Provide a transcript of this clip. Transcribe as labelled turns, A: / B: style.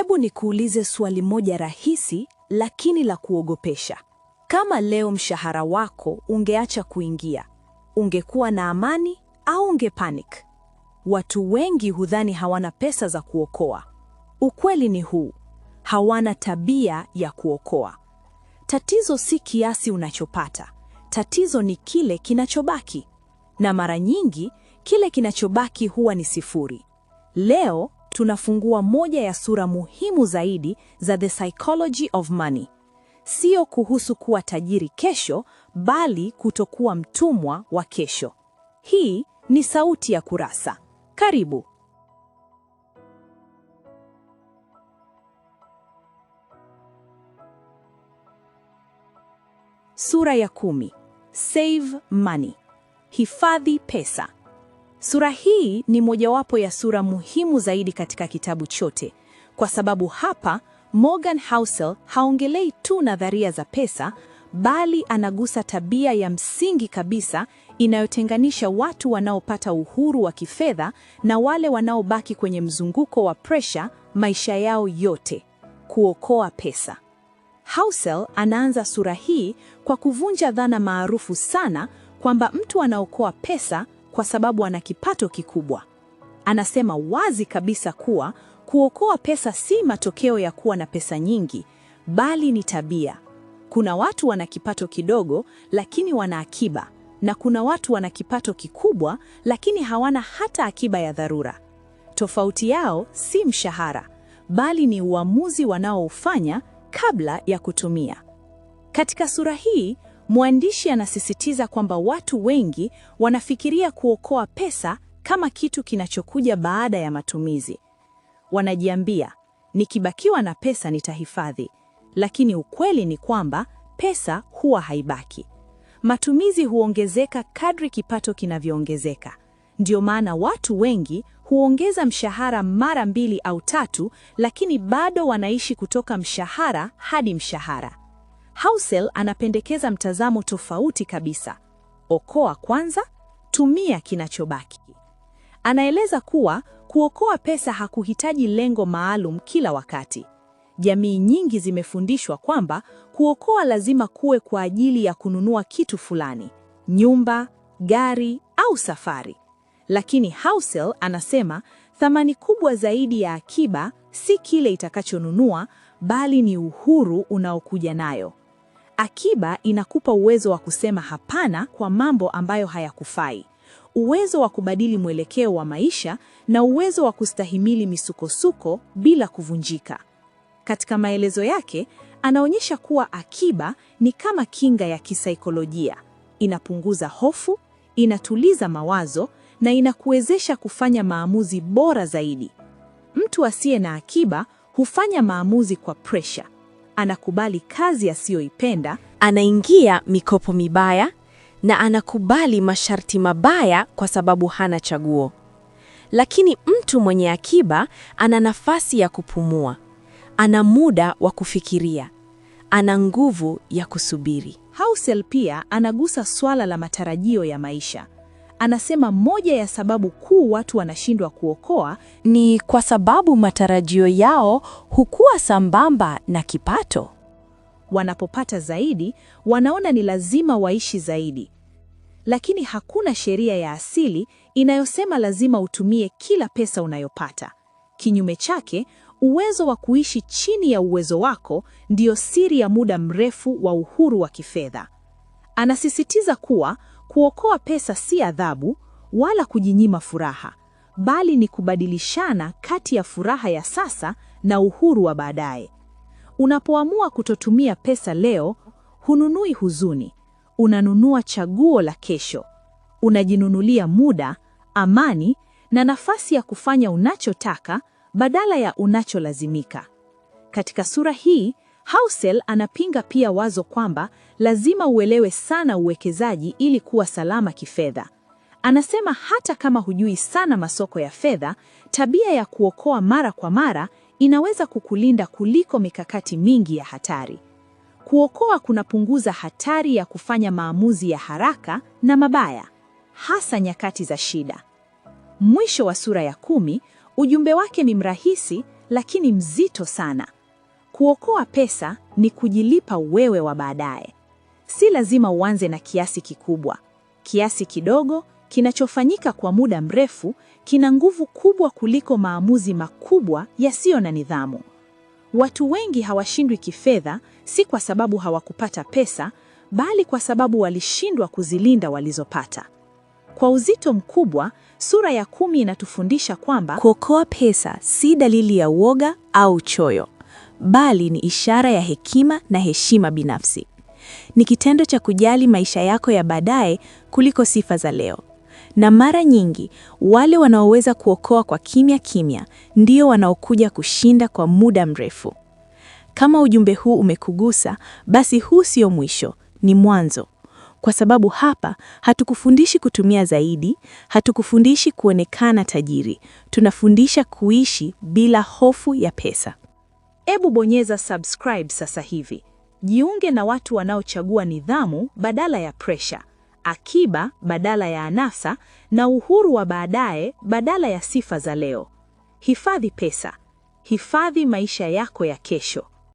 A: Hebu nikuulize swali moja rahisi lakini la kuogopesha. Kama leo mshahara wako ungeacha kuingia, ungekuwa na amani au ungepanic? Watu wengi hudhani hawana pesa za kuokoa. Ukweli ni huu: hawana tabia ya kuokoa. Tatizo si kiasi unachopata, tatizo ni kile kinachobaki. Na mara nyingi kile kinachobaki huwa ni sifuri. Leo tunafungua moja ya sura muhimu zaidi za The Psychology of Money. Sio kuhusu kuwa tajiri kesho, bali kutokuwa mtumwa wa kesho. Hii ni Sauti ya Kurasa. Karibu. Sura ya 10. Save Money. Hifadhi pesa. Sura hii ni mojawapo ya sura muhimu zaidi katika kitabu chote, kwa sababu hapa Morgan Housel haongelei tu nadharia za pesa, bali anagusa tabia ya msingi kabisa inayotenganisha watu wanaopata uhuru wa kifedha na wale wanaobaki kwenye mzunguko wa pressure maisha yao yote: kuokoa pesa. Housel anaanza sura hii kwa kuvunja dhana maarufu sana kwamba mtu anaokoa pesa kwa sababu ana kipato kikubwa. Anasema wazi kabisa kuwa kuokoa pesa si matokeo ya kuwa na pesa nyingi, bali ni tabia. Kuna watu wana kipato kidogo lakini wana akiba, na kuna watu wana kipato kikubwa lakini hawana hata akiba ya dharura. Tofauti yao si mshahara, bali ni uamuzi wanaoufanya kabla ya kutumia. Katika sura hii, mwandishi anasisitiza kwamba watu wengi wanafikiria kuokoa pesa kama kitu kinachokuja baada ya matumizi. Wanajiambia, nikibakiwa na pesa nitahifadhi. Lakini ukweli ni kwamba pesa huwa haibaki. Matumizi huongezeka kadri kipato kinavyoongezeka. Ndio maana watu wengi huongeza mshahara mara 2 au 3, lakini bado wanaishi kutoka mshahara hadi mshahara. Housel anapendekeza mtazamo tofauti kabisa: okoa kwanza, tumia kinachobaki. Anaeleza kuwa kuokoa pesa hakuhitaji lengo maalum kila wakati. Jamii nyingi zimefundishwa kwamba kuokoa lazima kuwe kwa ajili ya kununua kitu fulani: nyumba, gari au safari. Lakini Housel anasema thamani kubwa zaidi ya akiba si kile itakachonunua, bali ni uhuru unaokuja nayo. Akiba inakupa uwezo wa kusema hapana kwa mambo ambayo hayakufai, uwezo wa kubadili mwelekeo wa maisha, na uwezo wa kustahimili misukosuko bila kuvunjika. Katika maelezo yake, anaonyesha kuwa akiba ni kama kinga ya kisaikolojia. Inapunguza hofu, inatuliza mawazo, na inakuwezesha kufanya maamuzi bora zaidi. Mtu asiye na akiba hufanya maamuzi kwa pressure. Anakubali kazi asiyoipenda, anaingia mikopo mibaya, na anakubali masharti mabaya kwa sababu hana chaguo. Lakini mtu mwenye akiba ana nafasi ya kupumua, ana muda wa kufikiria, ana nguvu ya kusubiri. Housel pia anagusa swala la matarajio ya maisha. Anasema moja ya sababu kuu watu wanashindwa kuokoa ni kwa sababu matarajio yao hukua sambamba na kipato. Wanapopata zaidi, wanaona ni lazima waishi zaidi. Lakini hakuna sheria ya asili inayosema lazima utumie kila pesa unayopata. Kinyume chake, uwezo wa kuishi chini ya uwezo wako ndio siri ya muda mrefu wa uhuru wa kifedha. Anasisitiza kuwa kuokoa pesa si adhabu wala kujinyima furaha, bali ni kubadilishana kati ya furaha ya sasa na uhuru wa baadaye. Unapoamua kutotumia pesa leo, hununui huzuni, unanunua chaguo la kesho. Unajinunulia muda, amani, na nafasi ya kufanya unachotaka badala ya unacholazimika. Katika sura hii, Housel anapinga pia wazo kwamba lazima uelewe sana uwekezaji ili kuwa salama kifedha. Anasema hata kama hujui sana masoko ya fedha, tabia ya kuokoa mara kwa mara inaweza kukulinda kuliko mikakati mingi ya hatari. Kuokoa kunapunguza hatari ya kufanya maamuzi ya haraka na mabaya, hasa nyakati za shida. Mwisho wa sura ya 10, ujumbe wake ni mrahisi lakini mzito sana. Kuokoa pesa ni kujilipa wewe wa baadaye. Si lazima uanze na kiasi kikubwa. Kiasi kidogo kinachofanyika kwa muda mrefu kina nguvu kubwa kuliko maamuzi makubwa yasiyo na nidhamu. Watu wengi hawashindwi kifedha si kwa sababu hawakupata pesa, bali kwa sababu walishindwa kuzilinda walizopata. Kwa uzito mkubwa, sura ya 10 inatufundisha kwamba
B: kuokoa pesa si dalili ya uoga au choyo, bali ni ishara ya hekima na heshima binafsi. Ni kitendo cha kujali maisha yako ya baadaye kuliko sifa za leo. Na mara nyingi, wale wanaoweza kuokoa kwa kimya kimya ndio wanaokuja kushinda kwa muda mrefu. Kama ujumbe huu umekugusa, basi huu sio mwisho, ni mwanzo. Kwa sababu hapa, hatukufundishi kutumia zaidi, hatukufundishi kuonekana tajiri, tunafundisha kuishi bila hofu ya pesa.
A: Ebu bonyeza subscribe sasa hivi. Jiunge na watu wanaochagua nidhamu badala ya pressure, akiba badala ya anasa, na uhuru wa baadaye badala ya sifa za leo. Hifadhi pesa. Hifadhi maisha yako ya kesho.